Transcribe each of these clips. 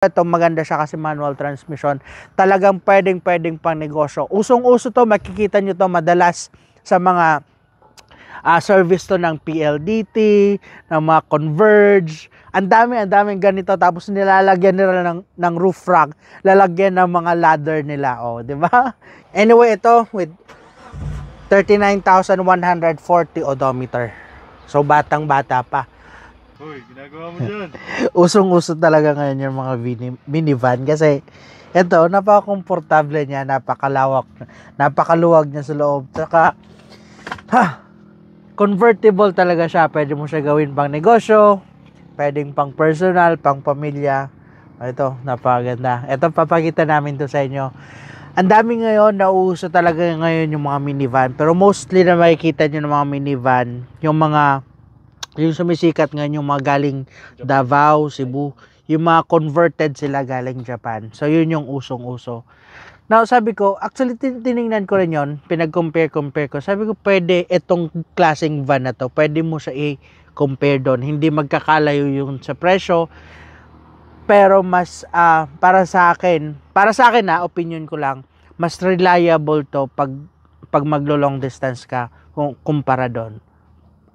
Ito maganda siya kasi manual transmission. Talagang pwedeng pang negosyo. Usong-uso to, makikita nyo to madalas sa mga service to ng PLDT, ng mga Converge. Ang daming ganito. Tapos nilalagyan nila ng roof rack, lalagyan ng mga ladder nila. Oh, di ba? Anyway, ito with 39,140 odometer. So batang-bata pa. Hoy, ginagawa mo dyan. Usong-uso talaga ngayon yung mga minivan kasi ito, napaka-komportable niya, napakaluwag niya sa loob. Saka, convertible talaga siya. Pwede mo siya gawin pang negosyo, pwedeng pang personal, pang pamilya. Ito, napakaganda. Ito, papakita namin to sa inyo. Ang dami ngayon, nauuso talaga ngayon yung mga minivan. Pero mostly na makikita nyo ng mga minivan, yung sumisikat ngayon, yung mga galing Davao, Cebu, yung mga converted sila galing Japan. So, yun yung usong-uso. Now, sabi ko, actually, tinignan ko rin yun, pinag-compare ko. Sabi ko, pwede itong klaseng van na to, pwede mo siya i-compare doon. Hindi magkakalayo yung sa presyo, pero mas, para sa akin opinion ko lang, mas reliable to pag maglo-long distance ka kumpara doon.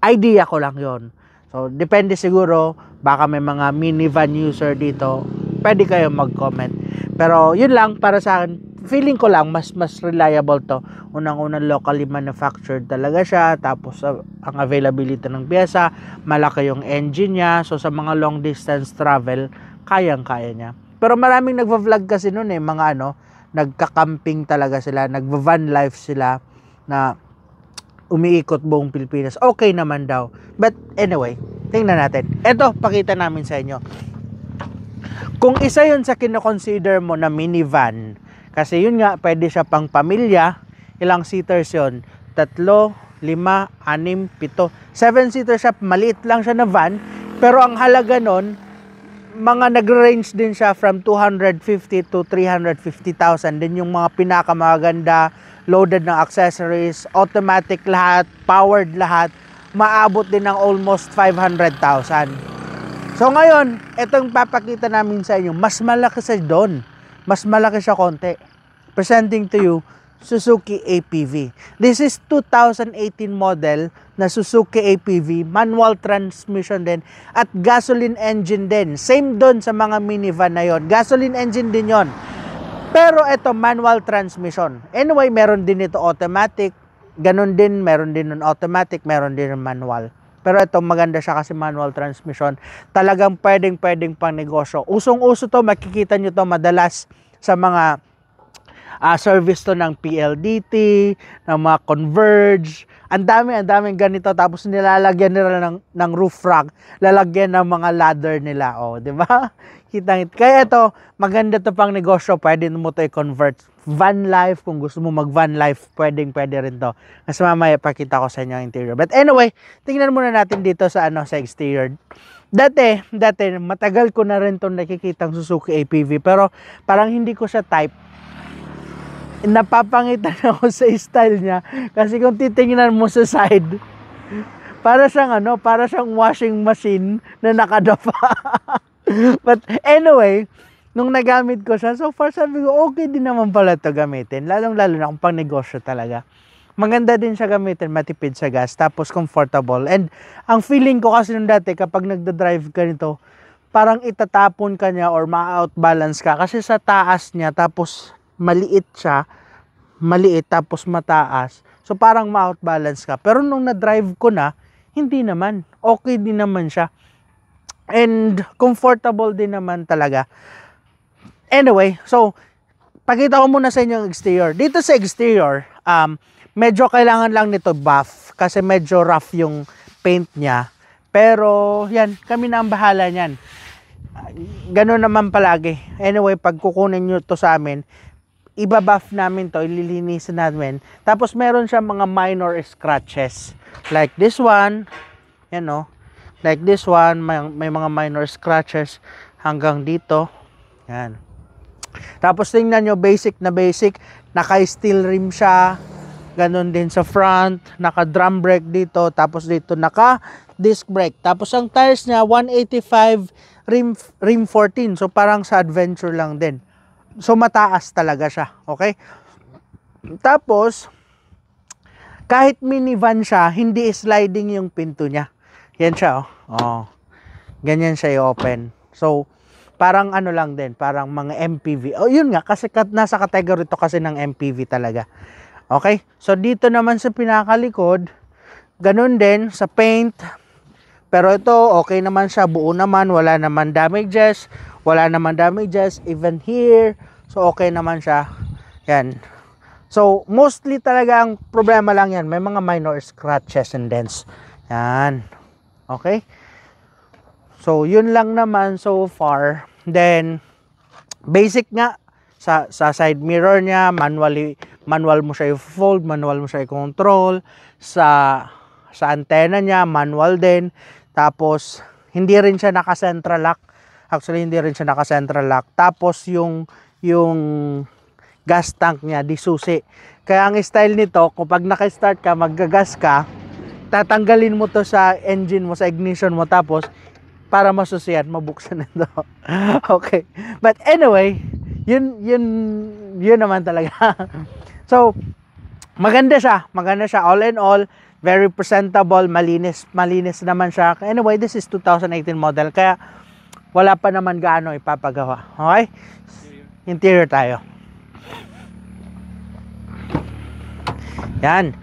Idea ko lang yon. So, depende siguro, baka may mga minivan user dito, pwede kayo mag-comment. Pero, yun lang, para sa akin, feeling ko lang, mas reliable to. Unang-unang locally manufactured talaga siya, tapos ang availability ng pyesa, malaki yung engine niya, so sa mga long distance travel, kayang-kaya niya. Pero maraming nagva-vlog kasi noon mga nagka-camping talaga sila, nagva-van life sila, na umiikot buong Pilipinas. Okay naman daw. But anyway, tingnan natin. Ito, pakita namin sa inyo. Kung isa yun sa kinoconsider mo na minivan, kasi yun nga, pwede siya pang pamilya, ilang seaters yun? 3, 5, 6, 7. 7 seaters siya, maliit lang siya na van, pero ang halaga nun, mga nag-range din siya from 250 to 350,000. Din yung mga pinakamaganda, loaded ng accessories, automatic lahat, powered lahat, maabot din ng almost 500,000. So ngayon, itong papakita namin sa inyo, mas malaki siya doon. Mas malaki siya konti. Presenting to you, Suzuki APV. This is 2018 model na Suzuki APV, manual transmission din, at gasoline engine din. Same doon sa mga minivan na yon. Gasoline engine din yon. Pero ito, manual transmission. Anyway, meron din ito automatic. Ganon din, meron din nun automatic, meron din nun manual. Pero ito, maganda siya kasi manual transmission. Talagang pwedeng pang negosyo. Usong-uso to, makikita nyo to madalas sa mga service to ng PLDT, ng mga Converge. Ang daming ganito. Tapos nilalagyan nila ng roof rack, lalagyan ng mga ladder nila. Oh, di ba? Kaya ito, maganda to pang negosyo. Pwede mo to i-convert. Van life, kung gusto mo mag-van life, pwede rin to. Kasi mamaya pakita ko sa inyo ang interior. But anyway, tingnan muna natin dito sa sa exterior. Dati, matagal ko na rin itong nakikitang Suzuki APV. Pero parang hindi ko siya type. Napapangitan ako sa style niya. Kasi kung titingnan mo sa side, para siyang washing machine na nakadapa. But anyway, nung nagamit ko siya, so far sabi ko, okay din naman pala ito gamitin. Lalong-lalo na kung pang negosyo talaga. Maganda din siya gamitin, matipid sa gas, tapos comfortable. And ang feeling ko kasi nung dati, kapag nagda-drive ka nito, parang itatapon ka niya or ma-outbalance ka. Kasi sa taas niya, tapos maliit tapos mataas. So parang ma-outbalance ka. Pero nung na-drive ko na, hindi naman. Okay din naman siya. And comfortable din naman talaga. Anyway, so pakita ko muna sa inyo ang exterior. Dito sa exterior, medyo kailangan lang nito buff kasi medyo rough yung paint niya. Pero yan, kami na ang bahala niyan. Ganun naman palagi. Anyway, pag kukunin nyo to sa amin, ibabuff namin to, ililinisan namin. Tapos meron siya mga minor scratches. Like this one, like this one, may mga minor scratches hanggang dito. Yan. Tapos tingnan nyo, basic, naka-steel rim siya. Ganon din sa front, naka-drum brake dito. Tapos dito, naka-disc brake. Tapos ang tires niya, 185 rim 14. So, parang sa adventure lang din. So, mataas talaga siya. Okay? Tapos, kahit minivan siya, hindi sliding yung pinto niya. Yan siya, oh. Oh. Ganyan siya i-open. So, parang ano lang din, parang mga MPV. Oh, yun nga, kasi nasa category to kasi ng MPV talaga. Okay? So, dito naman sa pinakalikod, ganun din sa paint. Pero ito, okay naman siya, buo naman, wala naman damages, even here. So, okay naman siya. Yan. So, mostly talaga ang problema lang yan. May mga minor scratches and dents. Yan. Okay? So, yun lang naman so far. Then, basic nga, sa side mirror niya, manual mo siya i-fold, manual mo siya i-control. Sa antenna niya, manual din. Tapos, hindi rin siya naka-central lock. Actually, hindi rin siya naka-central lock. Tapos, yung gas tank niya, di susi. Kaya ang style nito, kung pag naka-start ka, maggagas ka, tatanggalin mo to sa engine mo, sa ignition mo, tapos para masusiyan, mabuksan nito. Okay. But anyway, yun naman talaga. So, maganda siya. All in all, very presentable, malinis naman siya. Anyway, this is 2018 model, kaya wala pa naman gaano ipapagawa. Okay? Interior tayo. Yan.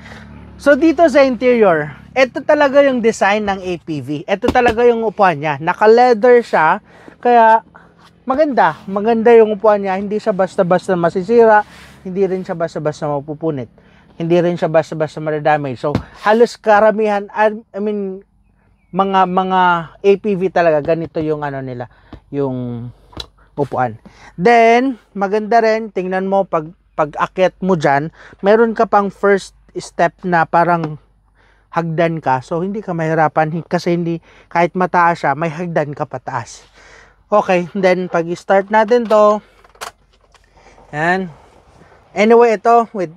So, dito sa interior, ito talaga yung design ng APV. Ito talaga yung upuan niya. Naka-leather siya, kaya maganda. Maganda yung upuan niya. Hindi siya basta-basta masisira. Hindi rin siya basta-basta mapupunit. Hindi rin siya basta-basta madadamage. So, halos karamihan, mga APV talaga, ganito yung ano nila, yung upuan. Then, maganda rin, tingnan mo, pag-akyat mo dyan, meron ka pang first step na parang hagdan ka. So, hindi ka mahirapan kasi hindi, kahit mataas siya, may hagdan ka pataas. Okay, then pag-start natin to, yan. Anyway, ito with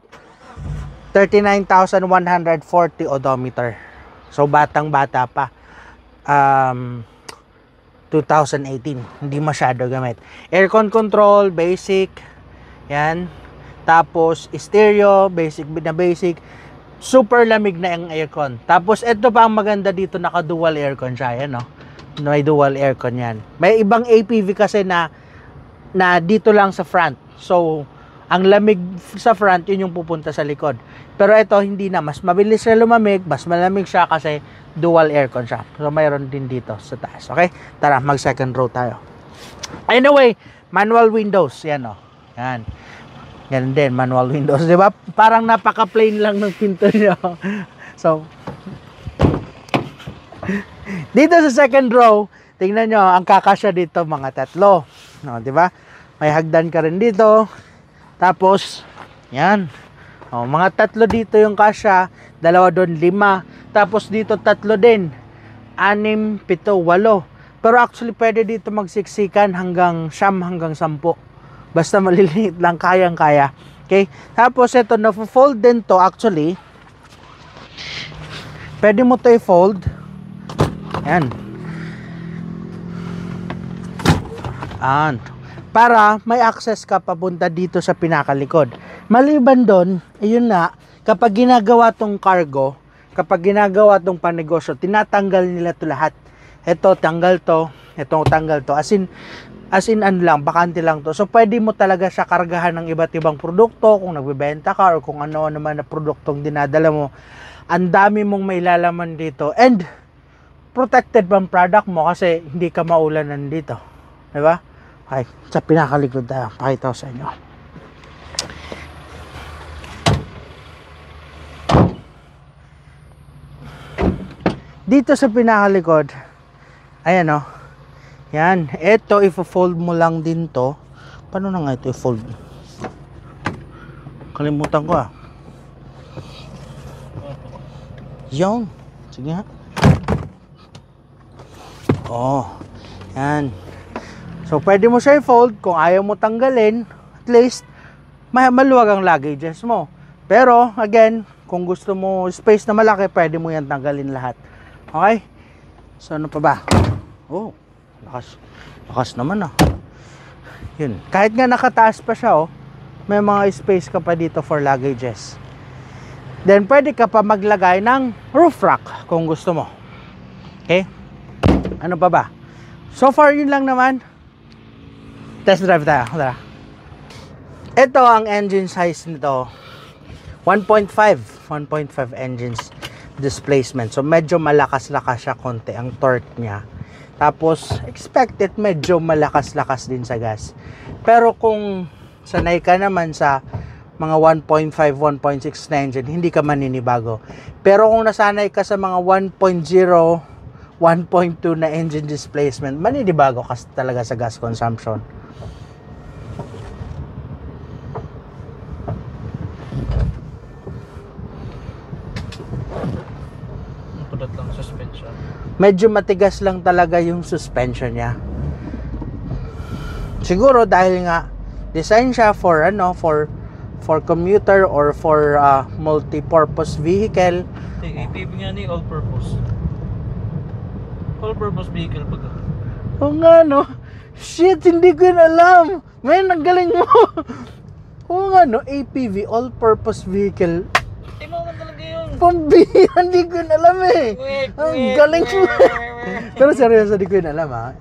39,140 odometer. So, batang-bata pa. 2018. Hindi masyado gamit. Aircon control, basic. Yan. Tapos, stereo, basic na basic. Super lamig na yung aircon. Tapos, ito pa ang maganda dito, naka-dual aircon siya. Yan, no? May dual aircon yan. May ibang APV kasi na dito lang sa front. So, ang lamig sa front, yun yung pupunta sa likod. Pero ito, hindi na. Mas mabilis siya lumamig, mas malamig siya kasi dual aircon siya. So, mayroon din dito sa taas. Okay? Tara, mag second row tayo. Anyway, manual windows. Yan, o. Yan. Yan din, manual windows. Diba? Parang napaka-plain lang ng pinto niya. So, dito sa second row, tingnan nyo, ang kakasya dito, mga tatlo. No, diba? May hagdan ka rin dito. Tapos, yan. O, mga tatlo dito yung kasya. Dalawa doon, 5. Tapos dito, tatlo din. 6, 7, 8. Pero actually, pwede dito magsiksikan hanggang 9 hanggang 10. Basta maliliit lang, kayang-kaya. Okay? Tapos, ito, na-fold din to actually. Pwede mo to i-fold. Yan. And, para may access ka papunta dito sa pinakalikod. Maliban doon, ayun na, kapag ginagawa tong cargo, kapag ginagawa tong panegosyo, tinatanggal nila to lahat. Ito, tanggal to. Ito, tanggal to. As in ano lang, bakante lang to. So, pwede mo talaga siya kargahan ng iba't ibang produkto, kung nagbebenta ka, or kung ano naman na produktong dinadala mo. Ang dami mong may lalaman dito. And, protected pang product mo kasi hindi ka maulanan dito. Diba? Okay, sa pinakalikod tayo. Pakita ko sa inyo. Dito sa pinakalikod, ayan o. Yan. Ito, i-fold mo lang din to. Paano na nga ito i-fold? Kalimutan ko ah. Yung. Sige nga. Oh. Yan. So, pwede mo siya i-fold. Kung ayaw mo tanggalin, at least, maluwag ang luggages mo. Pero, again, kung gusto mo space na malaki, pwede mo yan tanggalin lahat. Okay? So, ano pa ba? Oh, Lakas naman ah. Yun. Kahit nga nakataas pa siya oh, may mga space ka pa dito for luggages. Then pwede ka pa maglagay ng roof rack kung gusto mo. Okay? Ano pa ba? So far yun lang naman. Test drive tayo. Tara. Ito ang engine size nito. 1.5 engines displacement. So medyo malakas-lakas siya konti ang torque niya. Tapos expected medyo malakas-lakas din sa gas. Pero kung sanay ka naman sa mga 1.5, 1.6 na engine, hindi ka maninibago. Pero kung nasanay ka sa mga 1.0, 1.2 na engine displacement, maninibago ka talaga sa gas consumption. Lang suspension. Medyo matigas lang talaga yung suspension niya. Siguro dahil nga design siya for for commuter or for multi-purpose vehicle. APV nga ni all-purpose. All-purpose vehicle baga. O nga no. Shit, hindi ko yun alam. Man, ang galing mo. O nga no, APV, all-purpose vehicle. Mo talaga yun. Pambihira, hindi ko yun alam eh. Ang galing mo. Pero seryoso, hindi ko yun alam ha.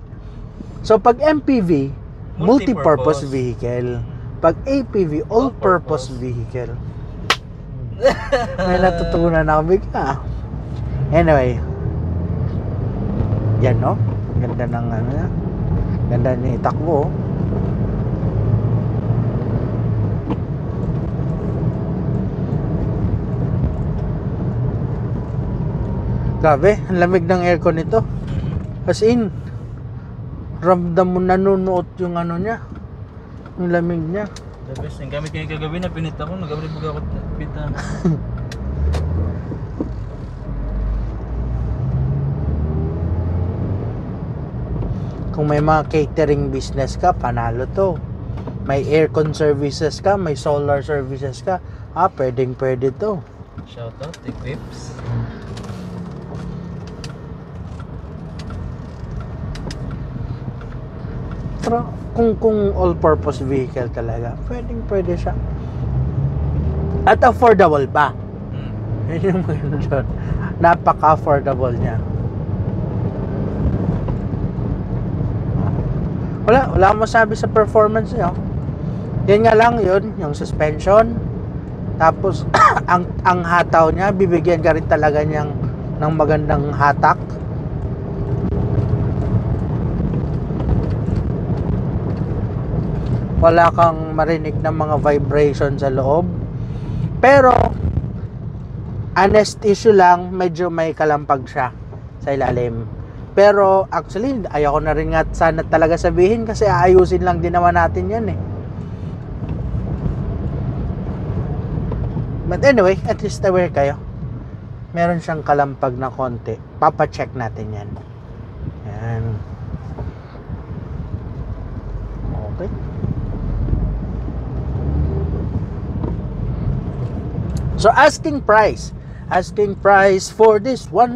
So pag MPV, multi-purpose vehicle. Pag APV, all-purpose vehicle. May natutunan ako bigla. Anyway. Yan no. Ganda ng ano na. Ganda ng itakbo. Grabe, ang lamig ng aircon nito. As in, ramdam mo nanunuot yung ano niya. Yung lamig niya. The best. Yung gamit kayo kagabi na pinita ko. Nagabali po ako pinita. Kung may mga catering business ka, panalo to. May aircon services ka, may solar services ka. Pwede to. Shoutout, Equips. Pero kung all-purpose vehicle talaga, pwede siya. At affordable pa. Yun yung maganda doon. Napaka-affordable niya. Wala akong masabi sa performance niya. Yan nga lang yun, yung suspension. Tapos, ang hataw niya, bibigyan ka rin talaga niyang ng magandang hatak. Wala kang marinig ng mga vibration sa loob. Pero honest issue lang, medyo may kalampag siya sa ilalim. Pero actually, ayaw ko na rin nga sana talaga sabihin kasi aayusin lang din naman natin yan eh. But anyway, at least aware kayo. Meron siyang kalampag na konti. Papacheck natin yan. Yan. Okay. So asking price for this one.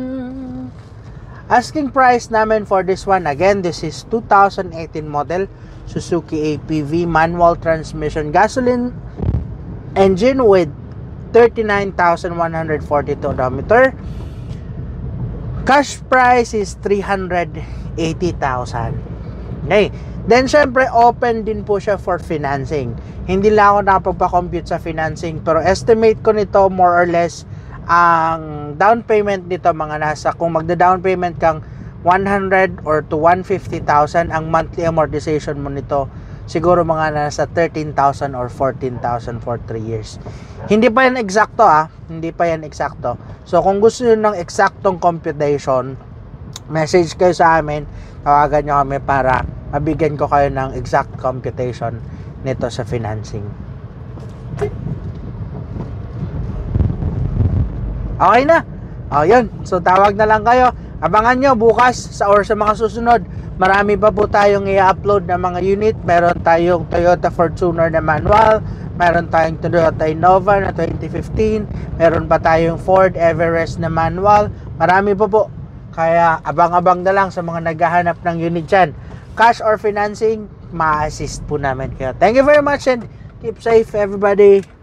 Asking price namin for this one, again, this is 2018 model Suzuki APV manual transmission gasoline engine with 39,142 odometer. Cash price is 380,000. Okay. Then syempre open din po siya for financing. Hindi lang ako nakapagpa-compute sa financing, pero estimate ko nito more or less ang down payment nito mga nasa, kung magda-down payment kang 100 or to 150,000, ang monthly amortization mo nito siguro mga nasa 13,000 or 14,000 for 3 years. Hindi pa yan eksakto hindi pa yan eksakto. So kung gusto niyo ng eksaktong computation, message kayo sa amin, tawagan nyo kami para mabigyan ko kayo ng exact computation nito sa financing. Okay na. Yun. So tawag na lang kayo. Abangan nyo bukas sa mga susunod. Marami pa po tayong i-upload na mga unit. Meron tayong Toyota Fortuner na manual. Meron tayong Toyota Innova na 2015. Meron pa tayong Ford Everest na manual. Marami pa po. Kaya abang-abang na lang sa mga naghahanap ng unit dyan. Cash or financing, ma-assist po namin kayo. Thank you very much and keep safe everybody.